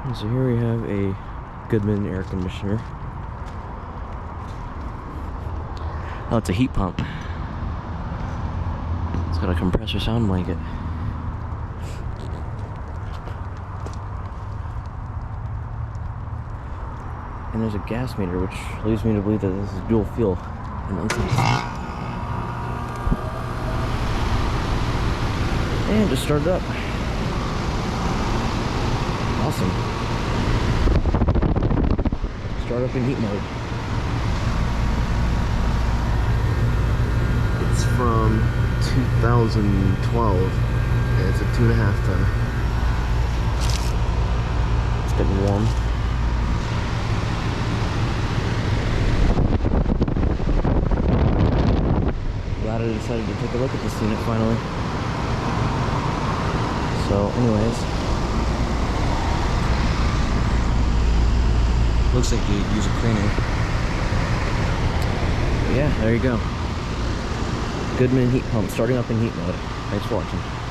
And so here we have a Goodman air conditioner. Oh, it's a heat pump. It's got a compressor sound blanket. And there's a gas meter, which leads me to believe that this is dual fuel. And just started up. Awesome. Start up in heat mode. It's from 2012. And it's a 2.5 ton. It's getting warm. Glad I decided to take a look at this unit finally. So anyways, looks like you use a cleaner. But yeah, there you go. Goodman heat pump starting up in heat mode. Thanks for watching.